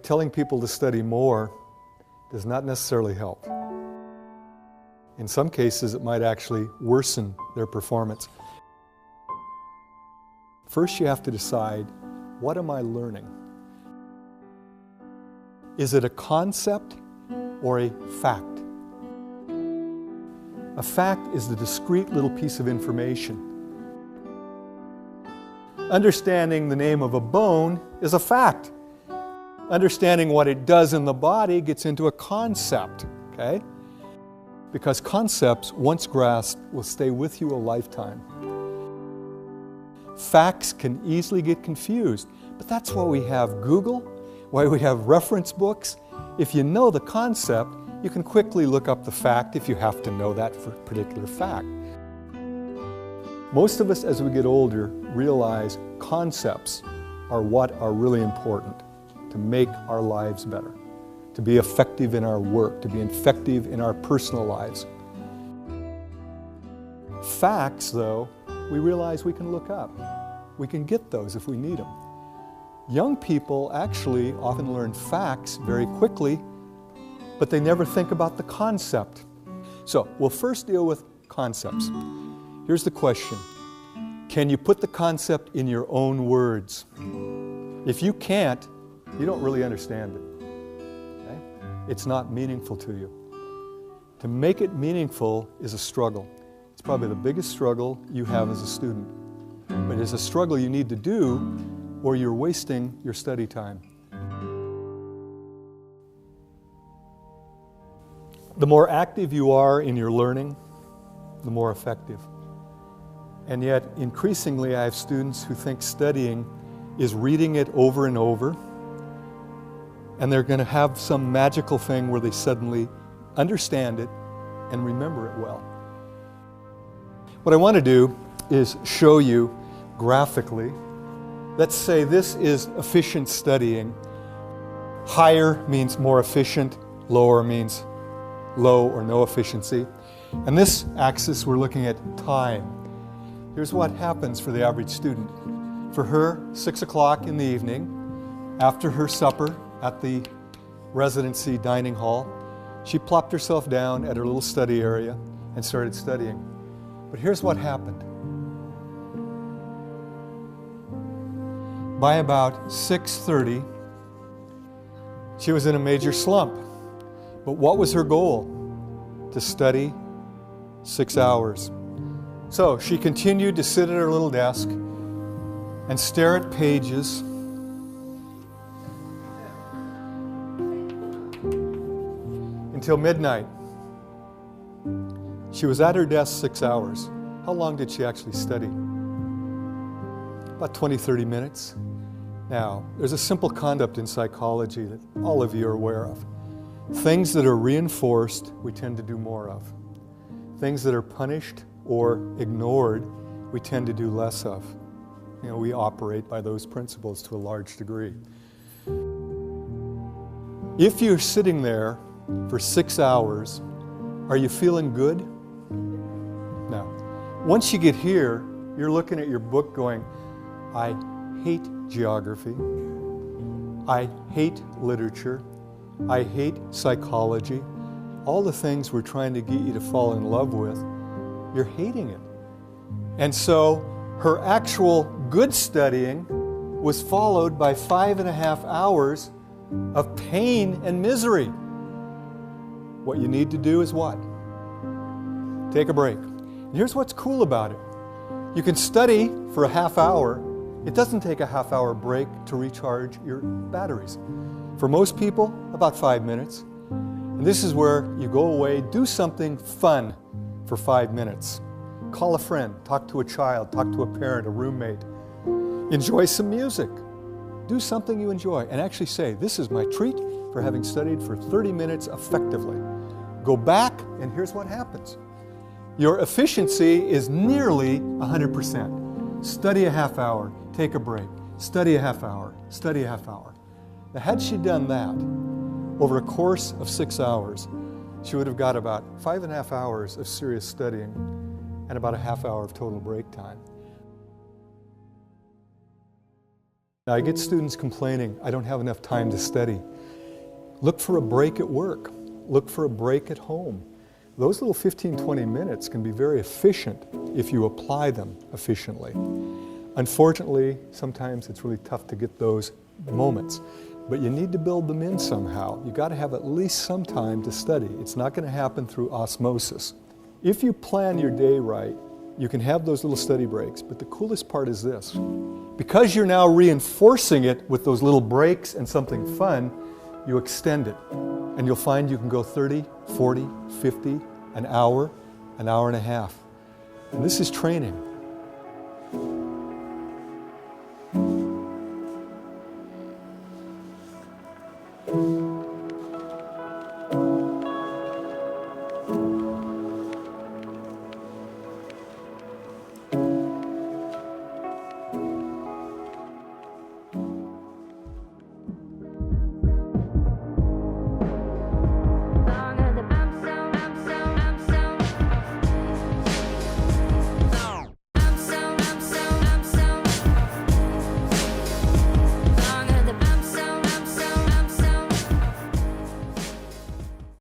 Telling people to study more does not necessarily help. In some cases, it might actually worsen their performance. First, you have to decide, what am I learning? Is it a concept or a fact? A fact is the discrete little piece of information. Understanding the name of a bone is a fact. Understanding what it does in the body gets into a concept, okay? Because concepts, once grasped, will stay with you a lifetime. Facts can easily get confused, but that's why we have Google, why we have reference books. If you know the concept, you can quickly look up the fact if you have to know that particular fact. Most of us, as we get older, realize concepts are what are really important to make our lives better, to be effective in our work, to be effective in our personal lives. Facts, though, we realize we can look up. We can get those if we need them. Young people actually often learn facts very quickly, but they never think about the concept. So we'll first deal with concepts. Here's the question. Can you put the concept in your own words? If you can't, you don't really understand it. Okay? It's not meaningful to you. To make it meaningful is a struggle. It's probably the biggest struggle you have as a student. But it's a struggle you need to do or you're wasting your study time. The more active you are in your learning, the more effective. And yet, increasingly, I have students who think studying is reading it over and over, and they're going to have some magical thing where they suddenly understand it and remember it well. What I want to do is show you graphically. Let's say this is efficient studying. Higher means more efficient, lower means low or no efficiency. And this axis, we're looking at time. Here's what happens for the average student. For her, 6 o'clock in the evening, after her supper at the residency dining hall, she plopped herself down at her little study area and started studying. But here's what happened. By about 6:30, she was in a major slump. But what was her goal? To study 6 hours. So she continued to sit at her little desk and stare at pages until midnight. She was at her desk 6 hours. How long did she actually study? About 20, 30 minutes. Now, there's a simple concept in psychology that all of you are aware of. Things that are reinforced, we tend to do more of. Things that are punished or ignored, we tend to do less of. You know, we operate by those principles to a large degree. If you're sitting there for 6 hours, are you feeling good? No. Once you get here, you're looking at your book going, I hate geography, I hate literature, I hate psychology. All the things we're trying to get you to fall in love with, you're hating it. And so her actual good studying was followed by 5.5 hours of pain and misery. What you need to do is what? Take a break. And here's what's cool about it. You can study for a half hour. It doesn't take a half-hour break to recharge your batteries. For most people, about 5 minutes. And this is where you go away, do something fun for 5 minutes. Call a friend, talk to a child, talk to a parent, a roommate. Enjoy some music. Do something you enjoy and actually say, this is my treat for having studied for 30 minutes effectively. Go back and here's what happens. Your efficiency is nearly 100%. Study a half hour, take a break. Study a half hour, study a half hour. Now, had she done that over a course of 6 hours, she would have got about 5.5 hours of serious studying and about a half hour of total break time. Now, I get students complaining, I don't have enough time to study. Look for a break at work. Look for a break at home. Those little 15, 20 minutes can be very efficient if you apply them efficiently. Unfortunately, sometimes it's really tough to get those moments, but you need to build them in somehow. You've got to have at least some time to study. It's not going to happen through osmosis. If you plan your day right, you can have those little study breaks, but the coolest part is this. Because you're now reinforcing it with those little breaks and something fun, you extend it. And you'll find you can go 30, 40, 50, an hour and a half. And this is training.